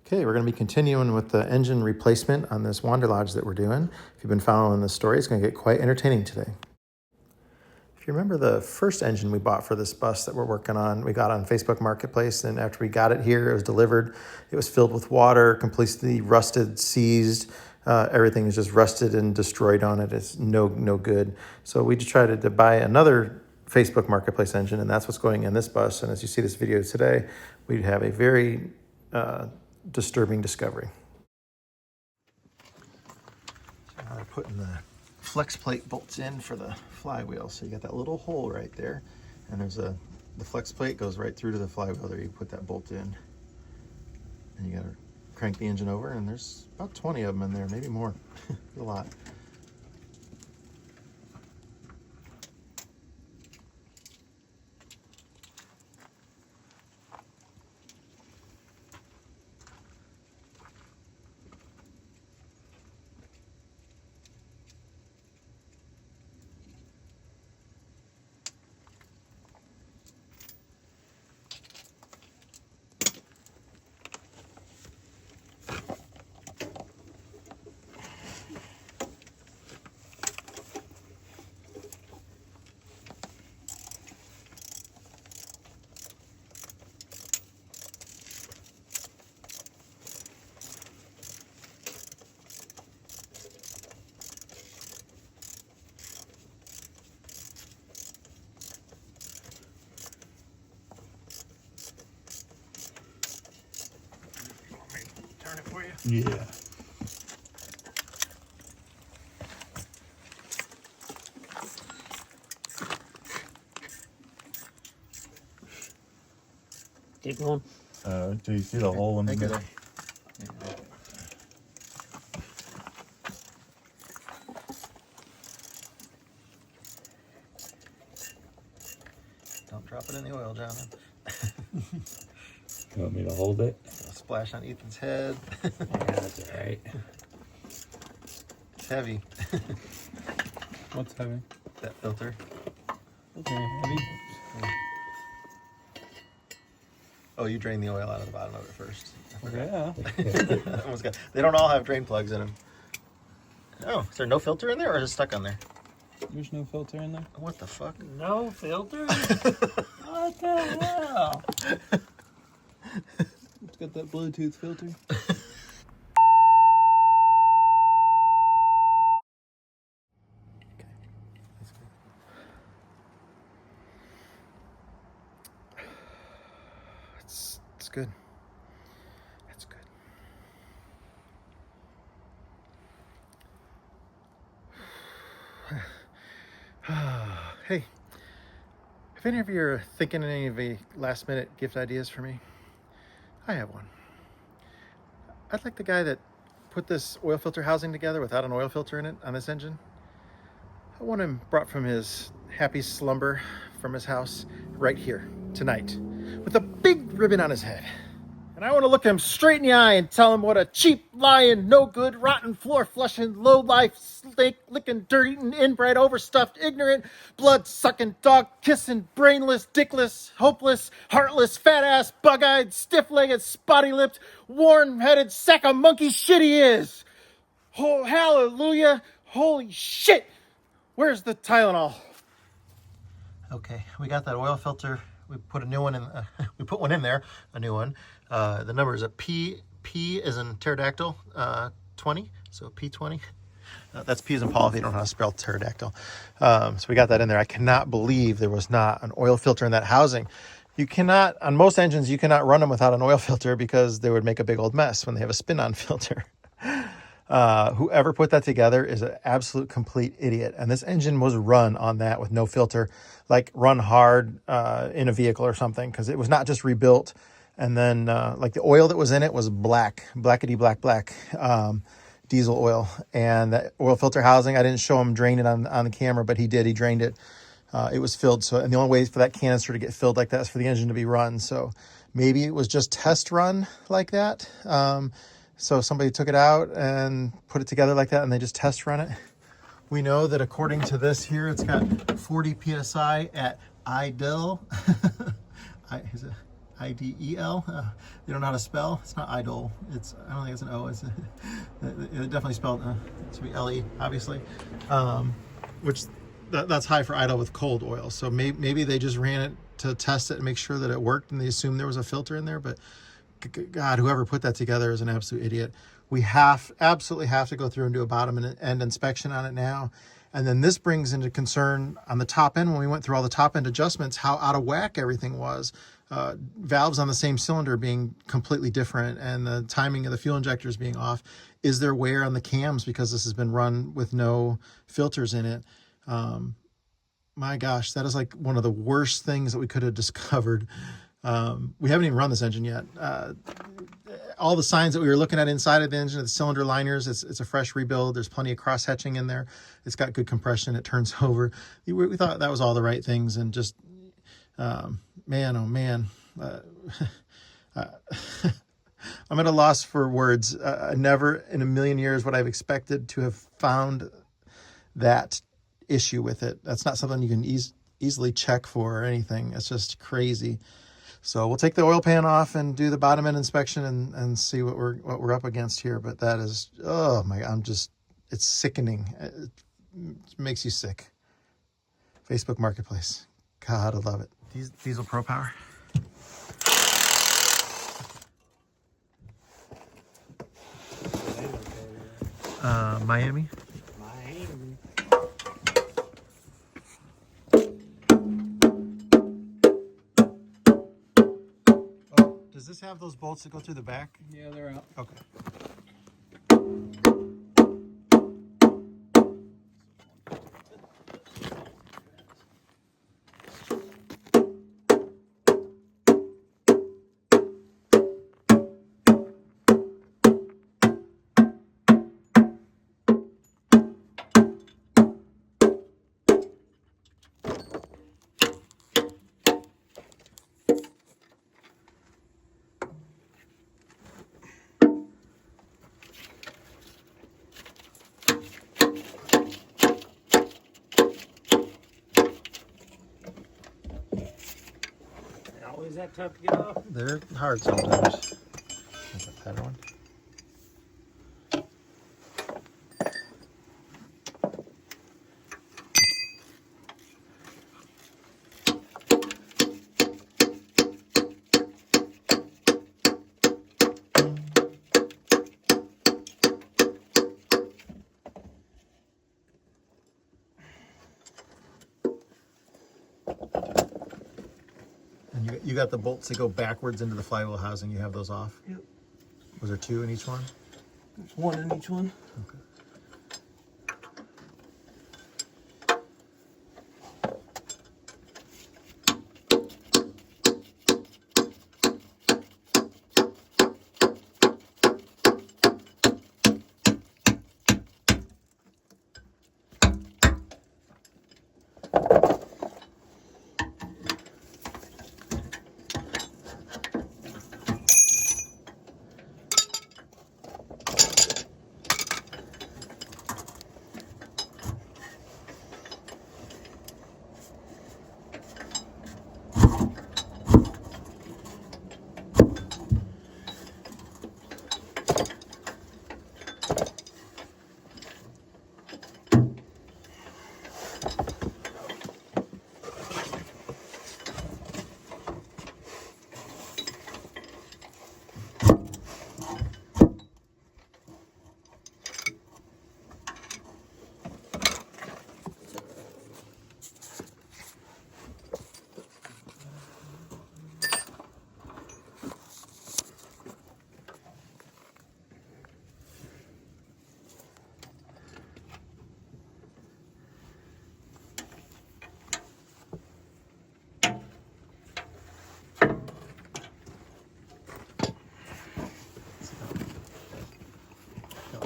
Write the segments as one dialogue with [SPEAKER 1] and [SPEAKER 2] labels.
[SPEAKER 1] Okay, we're going to be continuing with the engine replacement on this Wander Lodge that we're doing. If you've been following the story, it's going to get quite entertaining today. If you remember the first engine we bought for this bus that we're working on, we got on Facebook Marketplace, and after we got it here, it was delivered. It was filled with water, completely rusted, seized. Everything is just rusted and destroyed on it. It's no good. So we decided to buy another Facebook Marketplace engine, and that's what's going in this bus. And as you see this video today, we have a very disturbing discovery. So now they're putting the flex plate bolts in for the flywheel. So you got that little hole right there, and there's the flex plate goes right through to the flywheel there. You put that bolt in, and you got to crank the engine over, and there's about 20 of them in there, maybe more. A lot. Turn it for you?
[SPEAKER 2] Yeah.
[SPEAKER 3] Keep going.
[SPEAKER 2] Do you see the hole in the middle?
[SPEAKER 1] Don't drop it in the oil, Jonathan.
[SPEAKER 2] You want me to hold it?
[SPEAKER 1] It'll splash on Ethan's head.
[SPEAKER 3] Yeah, that's all right.
[SPEAKER 1] It's heavy.
[SPEAKER 2] What's heavy?
[SPEAKER 1] That filter.
[SPEAKER 2] Okay, heavy.
[SPEAKER 1] Oh, you drain the oil out of the bottom of it first.
[SPEAKER 2] Yeah.
[SPEAKER 1] Almost got, they don't all have drain plugs in them. Oh, is there no filter in there, or is it stuck on there?
[SPEAKER 2] There's no filter in there.
[SPEAKER 1] What the fuck?
[SPEAKER 3] No filter? What the hell?
[SPEAKER 2] It's got that Bluetooth filter.
[SPEAKER 1] It's good. It's good. Hey, if any of you are thinking of any of the last minute gift ideas for me, I have one. I'd like the guy that put this oil filter housing together without an oil filter in it on this engine. I want him brought from his happy slumber from his house right here tonight with a big ribbon on his head. And I want to look him straight in the eye and tell him what a cheap, lying, no good, rotten, floor flushing, low life, snake licking, dirty, inbred, overstuffed, ignorant, blood sucking, dog kissing, brainless, dickless, hopeless, heartless, fat ass, bug eyed, stiff legged, spotty lipped, worn headed sack of monkey shit he is. Oh, hallelujah. Holy shit. Where's the Tylenol? Okay, we got that oil filter. We put a new one in. We put one in there, a new one. The number is a P as in pterodactyl, 20. So P20. That's P as in Paul if you don't know how to spell pterodactyl. So we got that in there. I cannot believe there was not an oil filter in that housing. You cannot, on most engines, you cannot run them without an oil filter because they would make a big old mess when they have a spin-on filter. Whoever put that together is an absolute complete idiot. And this engine was run on that with no filter, like run hard in a vehicle or something, because it was not just rebuilt. And then like the oil that was in it was blackety black diesel oil. And that oil filter housing, I didn't show him drain it on the camera, but he did. He drained it. It was filled. So, and the only way for that canister to get filled like that is for the engine to be run. So maybe it was just test run like that. So somebody took it out and put it together like that, and they just test run it. We know that according to this here, it's got 40 PSI at idle. IDEL. You don't know how to spell. It's not idol. I don't think it's an O. It's it definitely spelled. It should be LE, obviously. Which that's high for idle with cold oil. So maybe they just ran it to test it and make sure that it worked, and they assumed there was a filter in there. But God, whoever put that together is an absolute idiot. We absolutely have to go through and do a bottom and end inspection on it now. And then this brings into concern on the top end, when we went through all the top end adjustments, how out of whack everything was. Valves on the same cylinder being completely different, and the timing of the fuel injectors being off. Is there wear on the cams because this has been run with no filters in it? My gosh, that is like one of the worst things that we could have discovered. We haven't even run this engine yet. All the signs that we were looking at inside of the engine, the cylinder liners, it's a fresh rebuild. There's plenty of cross hatching in there. It's got good compression. It turns over. We thought that was all the right things, and just man, oh man, I'm at a loss for words. Never in a million years would I've expected to have found that issue with it. That's not something you can easily check for or anything. It's just crazy. So we'll take the oil pan off and do the bottom end inspection and see what we're up against here. But that is, oh my God, it's sickening. It makes you sick. Facebook Marketplace. God, I love it. Diesel Pro Power. Miami. Does this have those bolts that go through the back?
[SPEAKER 2] Yeah, they're out.
[SPEAKER 1] Okay.
[SPEAKER 3] Always that tough to get off.
[SPEAKER 1] They're hard sometimes. There's a better one. And you got the bolts that go backwards into the flywheel housing. You have those off?
[SPEAKER 2] Yep.
[SPEAKER 1] Was there two in each one?
[SPEAKER 2] There's one in each one.
[SPEAKER 1] Okay.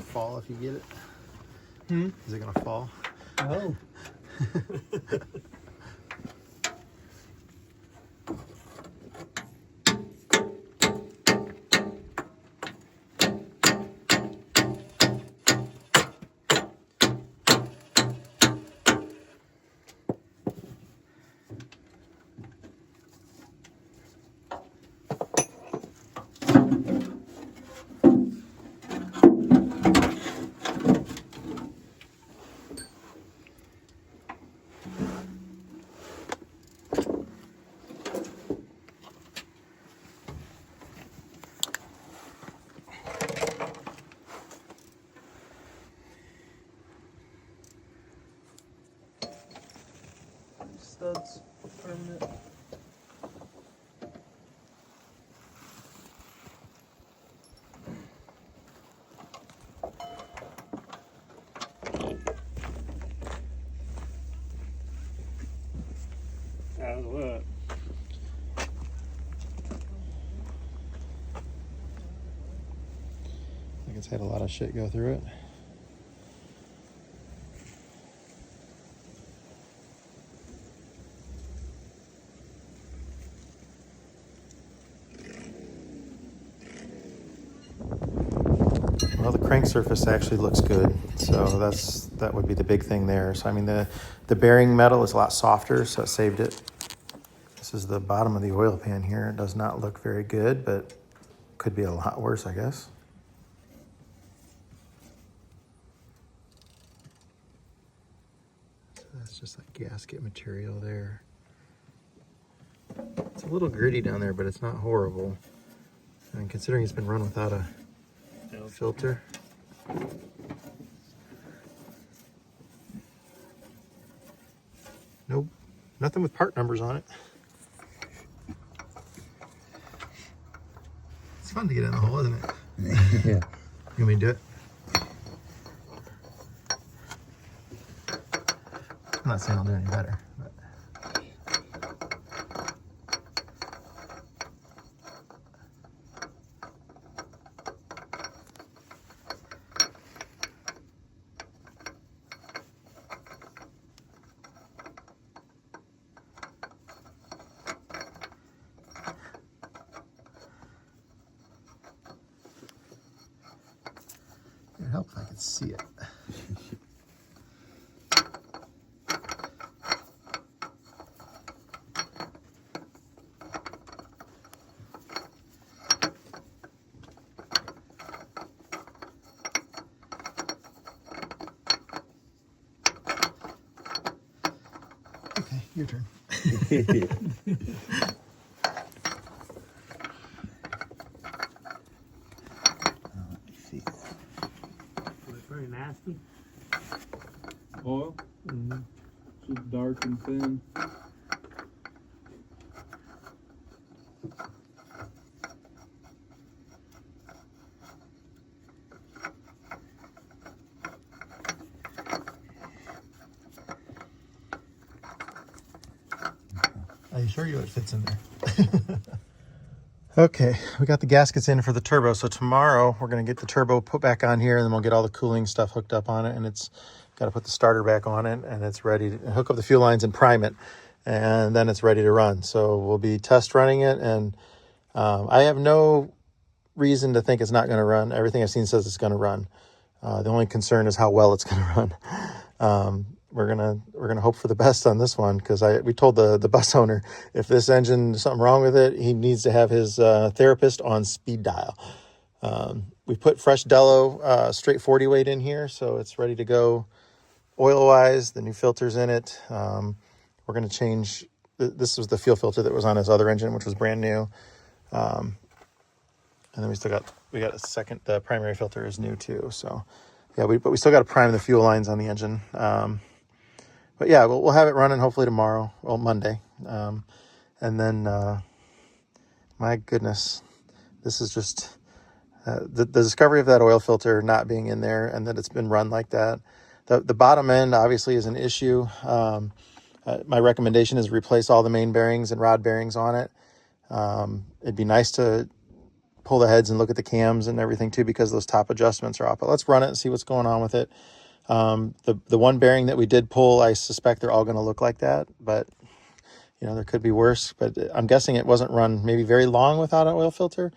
[SPEAKER 1] Fall if you get it? Is it gonna fall?
[SPEAKER 2] Oh. studs permanent.
[SPEAKER 3] What?
[SPEAKER 1] I think it's had a lot of shit go through it. Well, the crank surface actually looks good, so that would be the big thing there. So I mean, the bearing metal is a lot softer, so it saved it. This is the bottom of the oil pan here. It does not look very good, but could be a lot worse, I guess. So that's just like gasket material there. It's a little gritty down there, but it's not horrible. And considering it's been run without a filter. Nope, nothing with part numbers on it. It's fun to get in the hole, isn't it?
[SPEAKER 2] Yeah.
[SPEAKER 1] You want me to do it? I'm not saying I'll do any better, but. It'd help if I could see it. Okay, your turn.
[SPEAKER 3] Was very nasty.
[SPEAKER 2] Oil? Mm-hmm. Just dark and thin.
[SPEAKER 1] Are you sure it fits in there? Okay, we got the gaskets in for the turbo. So tomorrow we're going to get the turbo put back on here, and then we'll get all the cooling stuff hooked up on it, and it's got to put the starter back on it, and it's ready to hook up the fuel lines and prime it, and then it's ready to run. So we'll be test running it, and I have no reason to think it's not going to run. Everything I've seen says it's going to run. The only concern is how well it's going to run. We're gonna hope for the best on this one, because we told the bus owner, if this engine is something wrong with it, he needs to have his therapist on speed dial. We put fresh Dello straight 40 weight in here, so it's ready to go oil wise. The new filter's in it. We're gonna change. This was the fuel filter that was on his other engine, which was brand new. And then we got a second. The primary filter is new too. So yeah, but we still got to prime the fuel lines on the engine. But yeah, we'll have it running hopefully tomorrow, well, Monday. And then, my goodness, this is just the discovery of that oil filter not being in there, and that it's been run like that. The bottom end obviously is an issue. My recommendation is replace all the main bearings and rod bearings on it. It'd be nice to pull the heads and look at the cams and everything too, because those top adjustments are off. But let's run it and see what's going on with it. The one bearing that we did pull, I suspect they're all going to look like that, but there could be worse. But I'm guessing it wasn't run maybe very long without an oil filter,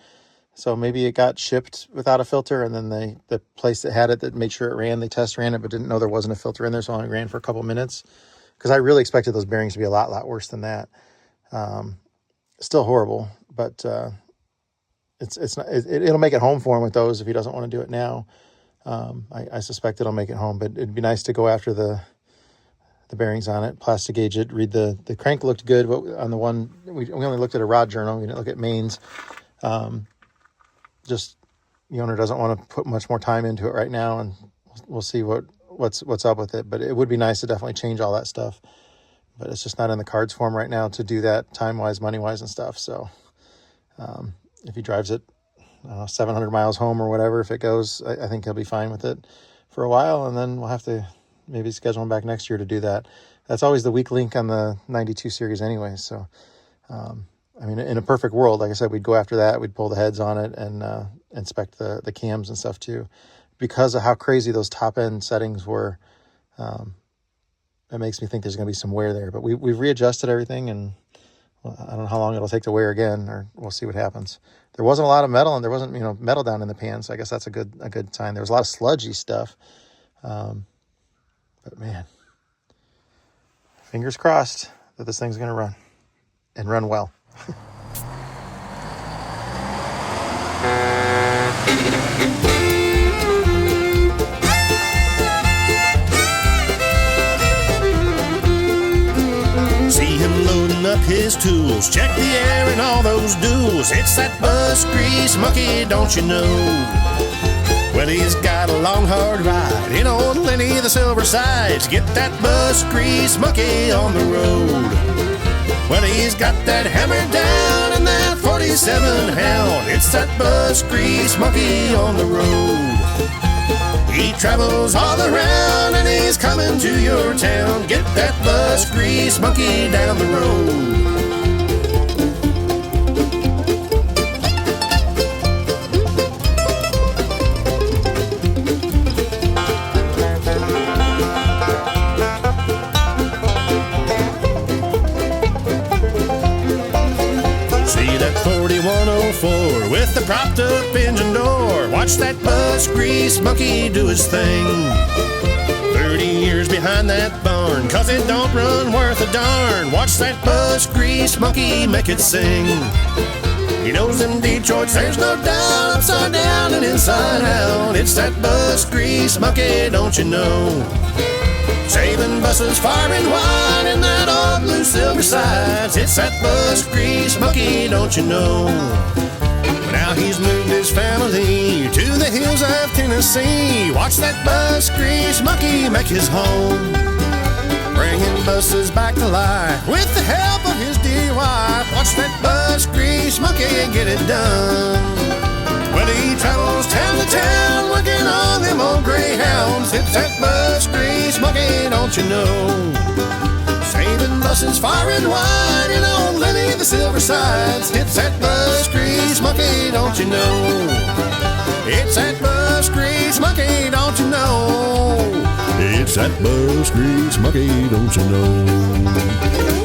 [SPEAKER 1] so maybe it got shipped without a filter, and then the place that had it that made sure it ran, they test ran it, but didn't know there wasn't a filter in there, so it only ran for a couple minutes. Because I really expected those bearings to be a lot worse than that. Still horrible, but it'll make it home for him with those if he doesn't want to do it now. I suspect it'll make it home, but it'd be nice to go after the bearings on it, plastic gauge it, read the crank looked good, but on the one, we only looked at a rod journal, we didn't look at mains. Just the owner doesn't want to put much more time into it right now, and we'll see what's up with it, but it would be nice to definitely change all that stuff. but it's just not in the cards for him right now to do that time-wise, money-wise and stuff. So if he drives it 700 miles home or whatever, if it goes, I think he'll be fine with it for a while, and then we'll have to maybe schedule him back next year to do that. That's always the weak link on the 92 series anyway. So, I mean, in a perfect world, like I said, we'd go after that. We'd pull the heads on it and inspect the cams and stuff too. Because of how crazy those top end settings were, it makes me think there's going to be some wear there. But we've readjusted everything, and well, I don't know how long it'll take to wear again, or we'll see what happens. There wasn't a lot of metal, and there wasn't metal down in the pan, so I guess that's a good sign. There was a lot of sludgy stuff, but man, fingers crossed that this thing's going to run and run well.
[SPEAKER 4] See him loading up his tools, check the air and all those duels. It's that bus grease monkey, don't you know? Well, he's got a long hard ride in on Lenny the Silver Sides. Get that bus grease monkey on the road. Well, he's got that hammer down and that 47 Hound. It's that bus grease monkey on the road. He travels all around and he's coming to your town. Get that bus grease monkey down the road. See that 4104 with the propped up engine door. Watch that bus grease monkey do his thing. 30 years behind that barn, 'cause it don't run worth a darn. Watch that bus grease monkey make it sing. He knows them Detroits, there's no doubt, upside down and inside out. It's that bus grease monkey, don't you know? Saving buses far and wide in that old blue Silver Sides. It's that bus grease monkey, don't you know? Now he's moved his family to the hills of Tennessee. Watch that bus grease monkey make his home, bringing buses back to life with the help of his dear wife. Watch that bus grease monkey get it done. Well, he travels town to town working on them old greyhounds. It's that bus grease monkey, don't you know? Saving buses far and wide in old Lenny the Silver Sides. It's that bus grease monkey, don't you know? It's that bus grease monkey, don't you know? It's that bus grease monkey, don't you know?